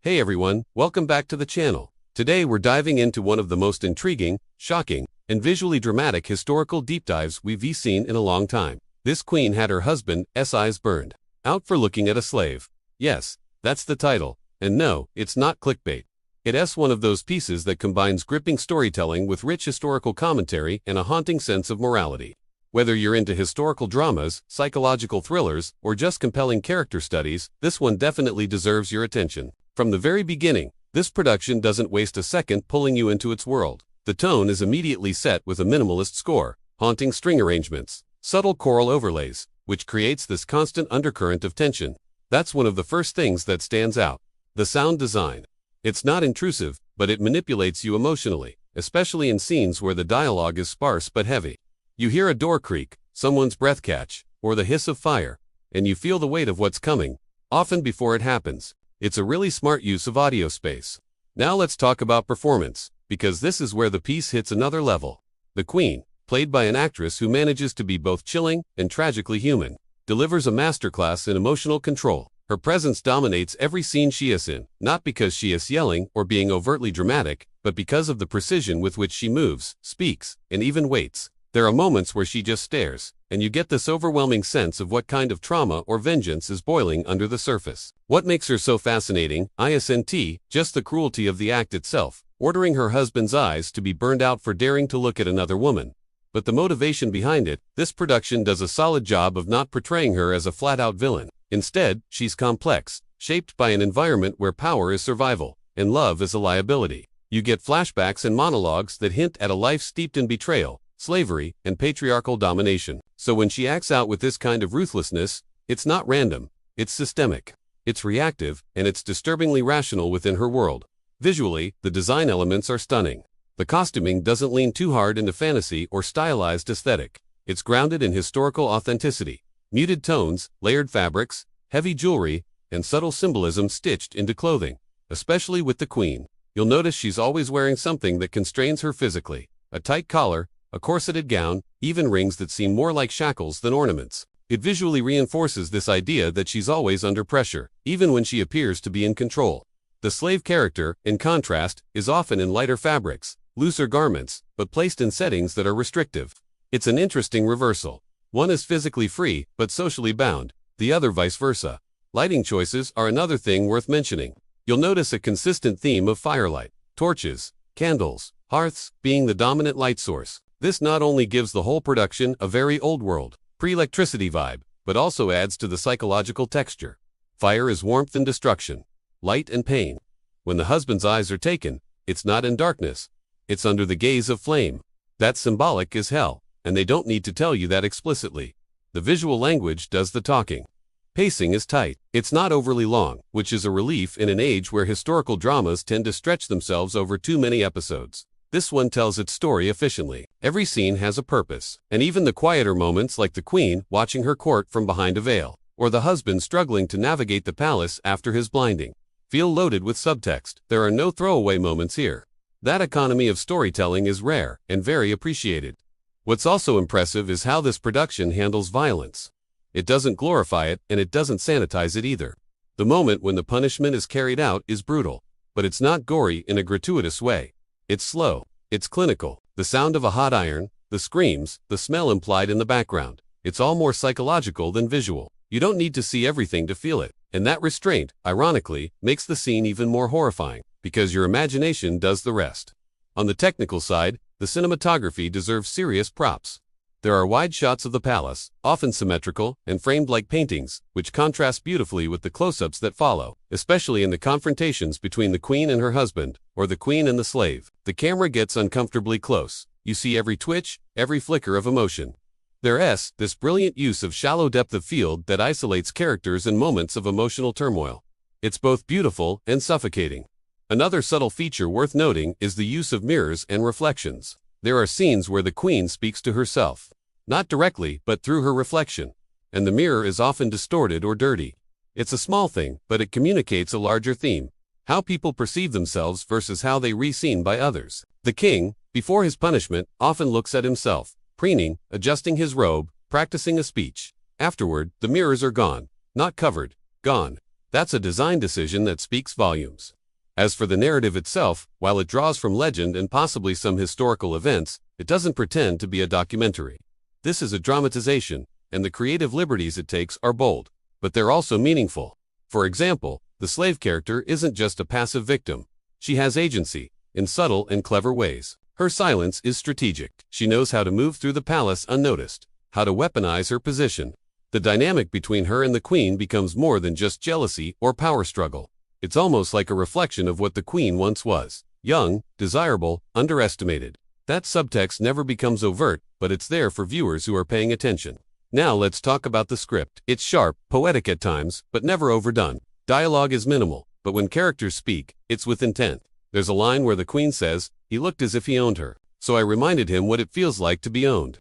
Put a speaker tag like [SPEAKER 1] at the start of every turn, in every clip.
[SPEAKER 1] Hey everyone, welcome back to the channel. Today we're diving into one of the most intriguing, shocking, and visually dramatic historical deep dives we've seen in a long time. This queen had her husband's eyes burned out for looking at a slave. Yes, that's the title. And no, it's not clickbait. It's one of those pieces that combines gripping storytelling with rich historical commentary and a haunting sense of morality. Whether you're into historical dramas, psychological thrillers, or just compelling character studies, this one definitely deserves your attention. From the very beginning, this production doesn't waste a second pulling you into its world. The tone is immediately set with a minimalist score, haunting string arrangements, subtle choral overlays, which creates this constant undercurrent of tension. That's one of the first things that stands out. The sound design. It's not intrusive, but it manipulates you emotionally, especially in scenes where the dialogue is sparse but heavy. You hear a door creak, someone's breath catch, or the hiss of fire, and you feel the weight of what's coming, often before it happens. It's a really smart use of audio space. Now let's talk about performance, because this is where the piece hits another level. The Queen, played by an actress who manages to be both chilling and tragically human, delivers a masterclass in emotional control. Her presence dominates every scene she is in, not because she is yelling or being overtly dramatic, but because of the precision with which she moves, speaks, and even waits. There are moments where she just stares, and you get this overwhelming sense of what kind of trauma or vengeance is boiling under the surface. What makes her so fascinating isn't just the cruelty of the act itself, ordering her husband's eyes to be burned out for daring to look at another woman, but the motivation behind it. This production does a solid job of not portraying her as a flat-out villain. Instead, she's complex, shaped by an environment where power is survival, and love is a liability. You get flashbacks and monologues that hint at a life steeped in betrayal, slavery, and patriarchal domination. So when she acts out with this kind of ruthlessness, it's not random, it's systemic. It's reactive, and it's disturbingly rational within her world. Visually, the design elements are stunning. The costuming doesn't lean too hard into fantasy or stylized aesthetic. It's grounded in historical authenticity. Muted tones, layered fabrics, heavy jewelry, and subtle symbolism stitched into clothing. Especially with the Queen, you'll notice she's always wearing something that constrains her physically. A tight collar, a corseted gown, even rings that seem more like shackles than ornaments. It visually reinforces this idea that she's always under pressure, even when she appears to be in control. The slave character, in contrast, is often in lighter fabrics, looser garments, but placed in settings that are restrictive. It's an interesting reversal. One is physically free, but socially bound, the other vice versa. Lighting choices are another thing worth mentioning. You'll notice a consistent theme of firelight, torches, candles, hearths being the dominant light source. This not only gives the whole production a very old-world, pre-electricity vibe, but also adds to the psychological texture. Fire is warmth and destruction, light and pain. When the husband's eyes are taken, it's not in darkness, it's under the gaze of flame. That's symbolic as hell, and they don't need to tell you that explicitly. The visual language does the talking. Pacing is tight. It's not overly long, which is a relief in an age where historical dramas tend to stretch themselves over too many episodes. This one tells its story efficiently. Every scene has a purpose, and even the quieter moments like the Queen watching her court from behind a veil, or the husband struggling to navigate the palace after his blinding, feel loaded with subtext. There are no throwaway moments here. That economy of storytelling is rare and very appreciated. What's also impressive is how this production handles violence. It doesn't glorify it, and it doesn't sanitize it either. The moment when the punishment is carried out is brutal, but it's not gory in a gratuitous way. It's slow, it's clinical. The sound of a hot iron, the screams, the smell implied in the background. It's all more psychological than visual. You don't need to see everything to feel it. And that restraint, ironically, makes the scene even more horrifying, because your imagination does the rest. On the technical side, the cinematography deserves serious props. There are wide shots of the palace, often symmetrical and framed like paintings, which contrast beautifully with the close-ups that follow, especially in the confrontations between the Queen and her husband, or the Queen and the slave. The camera gets uncomfortably close. You see every twitch, every flicker of emotion. There's this brilliant use of shallow depth of field that isolates characters in moments of emotional turmoil. It's both beautiful and suffocating. Another subtle feature worth noting is the use of mirrors and reflections. There are scenes where the Queen speaks to herself, not directly, but through her reflection, and the mirror is often distorted or dirty. It's a small thing, but it communicates a larger theme: how people perceive themselves versus how they are seen by others. The king, before his punishment, often looks at himself, preening, adjusting his robe, practicing a speech. Afterward, the mirrors are gone, not covered, gone. That's a design decision that speaks volumes. As for the narrative itself, while it draws from legend and possibly some historical events, it doesn't pretend to be a documentary. This is a dramatization, and the creative liberties it takes are bold, but they're also meaningful. For example, the slave character isn't just a passive victim. She has agency, in subtle and clever ways. Her silence is strategic. She knows how to move through the palace unnoticed, how to weaponize her position. The dynamic between her and the queen becomes more than just jealousy or power struggle. It's almost like a reflection of what the queen once was: young, desirable, underestimated. That subtext never becomes overt, but it's there for viewers who are paying attention. Now let's talk about the script. It's sharp, poetic at times, but never overdone. Dialogue is minimal, but when characters speak, it's with intent. There's a line where the queen says, "He looked as if he owned her, so I reminded him what it feels like to be owned."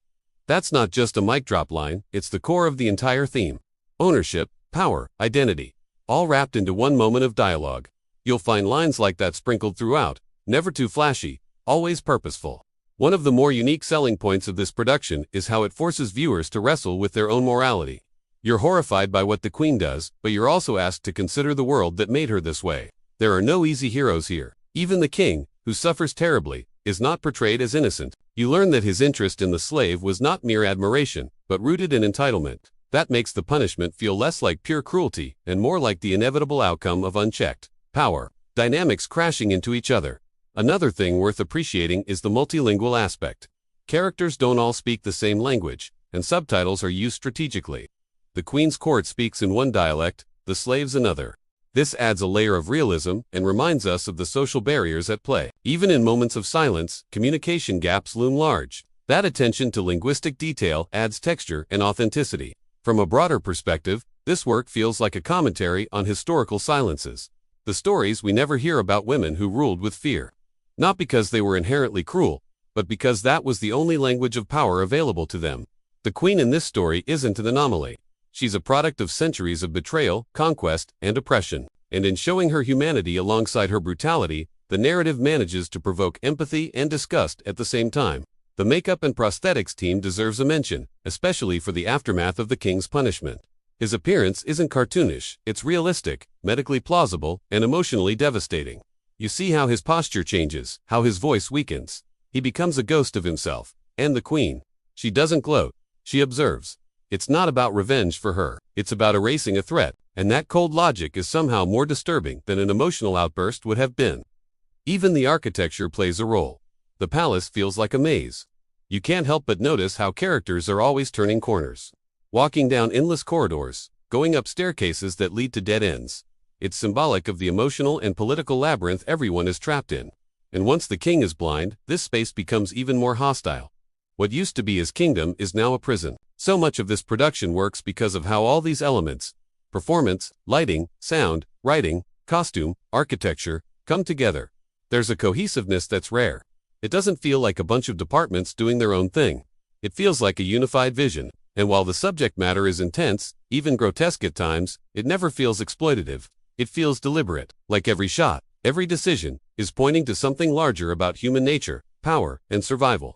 [SPEAKER 1] That's not just a mic drop line, it's the core of the entire theme. Ownership, power, identity, all wrapped into one moment of dialogue. You'll find lines like that sprinkled throughout, never too flashy, always purposeful. One of the more unique selling points of this production is how it forces viewers to wrestle with their own morality. You're horrified by what the queen does, but you're also asked to consider the world that made her this way. There are no easy heroes here. Even the king, who suffers terribly, is not portrayed as innocent. You learn that his interest in the slave was not mere admiration, but rooted in entitlement. That makes the punishment feel less like pure cruelty and more like the inevitable outcome of unchecked power dynamics crashing into each other. Another thing worth appreciating is the multilingual aspect. Characters don't all speak the same language, and subtitles are used strategically. The queen's court speaks in one dialect, the slaves another. This adds a layer of realism and reminds us of the social barriers at play. Even in moments of silence, communication gaps loom large. That attention to linguistic detail adds texture and authenticity. From a broader perspective, this work feels like a commentary on historical silences. The stories we never hear about women who ruled with fear. Not because they were inherently cruel, but because that was the only language of power available to them. The queen in this story isn't an anomaly. She's a product of centuries of betrayal, conquest, and oppression. And in showing her humanity alongside her brutality, the narrative manages to provoke empathy and disgust at the same time. The makeup and prosthetics team deserves a mention, especially for the aftermath of the king's punishment. His appearance isn't cartoonish, it's realistic, medically plausible, and emotionally devastating. You see how his posture changes, how his voice weakens. He becomes a ghost of himself. And the queen. She doesn't gloat, she observes. It's not about revenge for her, it's about erasing a threat, and that cold logic is somehow more disturbing than an emotional outburst would have been. Even the architecture plays a role. The palace feels like a maze. You can't help but notice how characters are always turning corners. Walking down endless corridors, going up staircases that lead to dead ends. It's symbolic of the emotional and political labyrinth everyone is trapped in. And once the king is blind, this space becomes even more hostile. What used to be his kingdom is now a prison. So much of this production works because of how all these elements, performance, lighting, sound, writing, costume, architecture, come together. There's a cohesiveness that's rare. It doesn't feel like a bunch of departments doing their own thing. It feels like a unified vision. And while the subject matter is intense, even grotesque at times, it never feels exploitative. It feels deliberate, like every shot, every decision, is pointing to something larger about human nature, power, and survival.